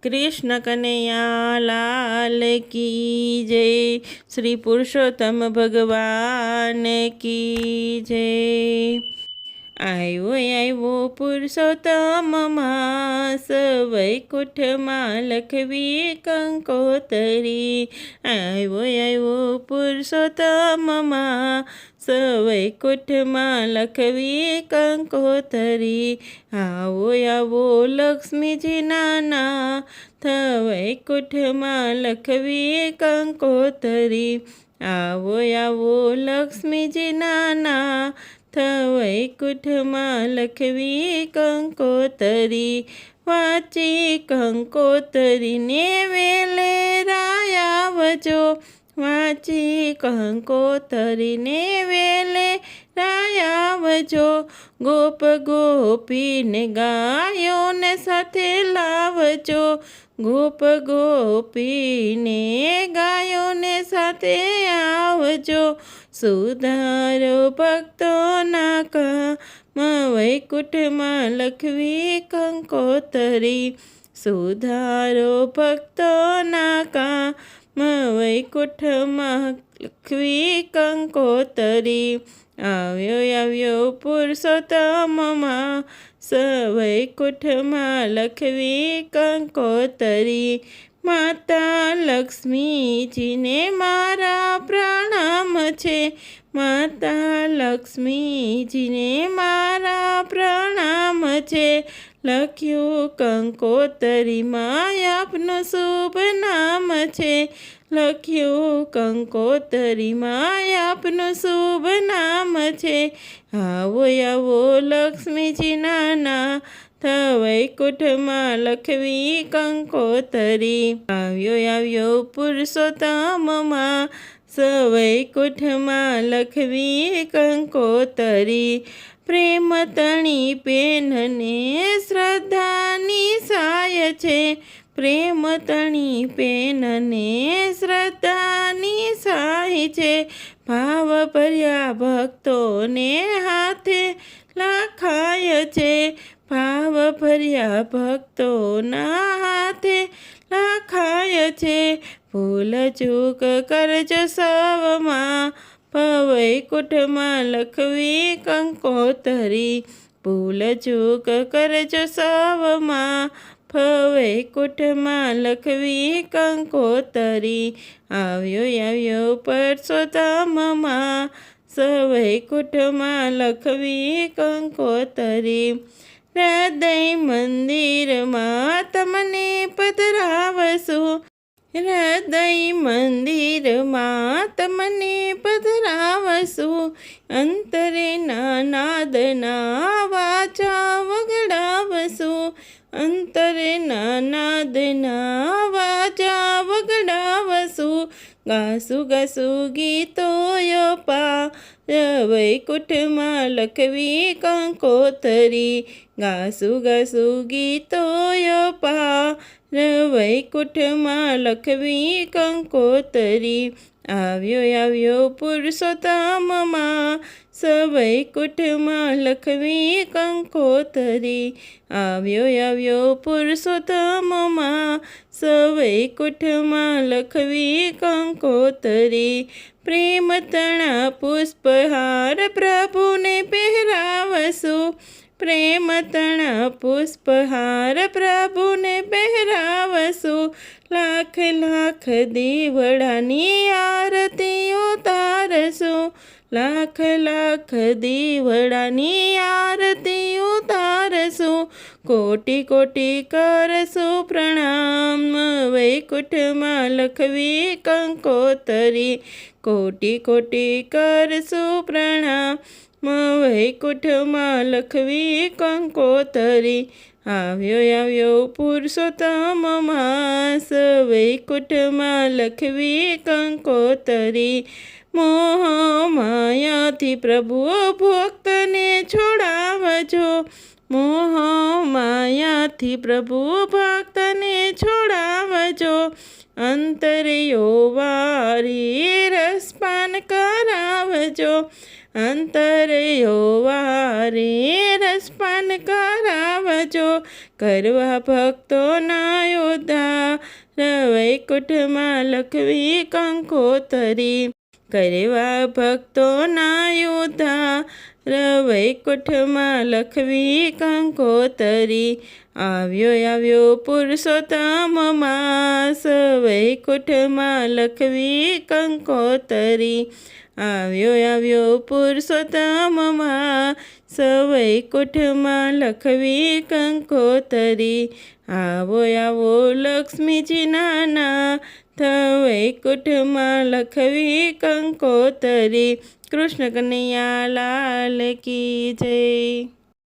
कृष्ण कन्हैया लाल की जय। श्री पुरुषोत्तम भगवान की जय। આવ્યો આવ્યો પુરુષોત્તમ માસ, વૈકુંઠમાં લખવી કંકોતરી. આવ્યો આવ્યો પુરુષોત્તમ માસ, વૈકુંઠમાં લખવી કંકોતરી. આવો આવો લક્ષ્મીજીના નાથ, વૈકુંઠમાં લખવી કંકોતરી. આવો આવો લક્ષ્મીજીના નાથ, વૈકુંઠમાં લખવી કંકોતરી. વાંચી કંકોતરીને વેલે રાયાવજો, વાંચી કંકોતરીને વેલે રાયાવજો. ગોપ ગોપીને ગાયોને સાથે લાવજો, ગોપ ગોપીને ગાયોને સાથે આવજો. સુધારો ભક્તોના કામ, વૈકુંઠમાં લખવી કંકોતરી. સુધારો ભક્તોના કામ, વૈકુંઠમાં લખવી કંકોતરી. આવ્યો આવ્યો પુરુષોત્તમ માસ, વૈકુંઠમાં લખવી કંકોતરી. માતા લક્ષ્મીજીને મારા પ્રણામ છે, માતા લક્ષ્મીજીને મારા પ્રણામ છે. લખ્યું કંકોતરીમાં આપનું શુભ નામ છે, લખ્યું કંકોતરીમાં આપનું શુભ નામ છે. આવો આવો લક્ષ્મીજીના નાથ, વૈકુંઠમાં લખવી કંકોતરી. આવ્યો આવ્યો પુરુષોત્તમ માસ, વૈકુંઠમાં લખવી કંકોતરી. પ્રેમ તણી પેનને શ્રદ્ધાની સાય છે, પ્રેમ તણી પેનને શ્રદ્ધાની સાય છે. ભાવ ભર્યા ભક્તોને હાથે લખાય છે, ભાવ ભર્યા ભક્તોના હાથે લખાય છે. ભૂલ ચૂક કરજો સૌમાં, વૈકુંઠમાં લખવી કંકોતરી. ભૂલ ચૂક કરજો સૌમાં, વૈકુંઠમાં લખવી કંકોતરી. આવ્યો આવ્યો પુરુષોત્તમ માસ, વૈકુંઠમાં લખવી કંકોતરી. હૃદય મંદિરમાં તમને પધરાવશું, હૃદય મંદિરમાં તમને પધરાવશું. અંતરે નાદના વાચા વગડાવશું, અંતરે નાદના વાચા વગડાવશું. ગાશું ગાશું ગીતોયો પા, વૈકુંઠમાં લખવી કંકોતરી. ગાશું ગાશું ગીતોયો પા, વૈકુંઠમાં લખવી કંકોતરી. આવ્યો આવ્યો પુરુષોત્તમ માસ, વૈકુંઠમાં લખવી કંકોતરી. આવ્યો આવ્યો પુરુષોત્તમ માસ, વૈકુંઠમાં લખવી કંકોતરી. પ્રેમ તણા પુષ્પહાર પ્રભુને પહેરાવશું, પ્રેમ તણા પુષ્પહાર પ્રભુને પહેરાવશું. લાખ લાખ દીવડાની આરતી ઉતારશું, લાખ લાખ દીવડાની આરતી ઉતારશું. કોટી કોટી કરશું પ્રણામ, વૈકુંઠમાં લખવી કંકોતરી. કોટી કોટી કરશું પ્રણામ, વૈકુંઠમાં લખવી કંકોતરી. આવ્યો આવ્યો પુરુષોત્તમ માસ, વૈકુંઠમાં લખવી કંકોતરી. મોહ માયાથી પ્રભુ ભક્તને છોડાવજો, મોહ માયાથી પ્રભુ ભક્તને છોડાવજો. અંતર્યો વારી રસપાન કરાવજો, અંતર્યો વારે રસપાન કરાવજો. કરવા ભક્તોના ઉદ્ધાર વૈકુંઠમાં લખવી કંકોતરી કરવા ભક્તોના ઉદ્ધાર વૈકુંઠમાં લખવી કંકોતરી આવ્યો પુરુષોત્તમ માસ વૈકુંઠમાં લખવી કંકોતરી આવ્યો પુરુષોત્તમ માસ વૈકુંઠમાં લખવી કંકોતરી આવો લક્ષ્મીજીના નાથ વૈકુંઠમાં લખવી કંકોતરી કૃષ્ણ કનૈયા લાલ કી જય।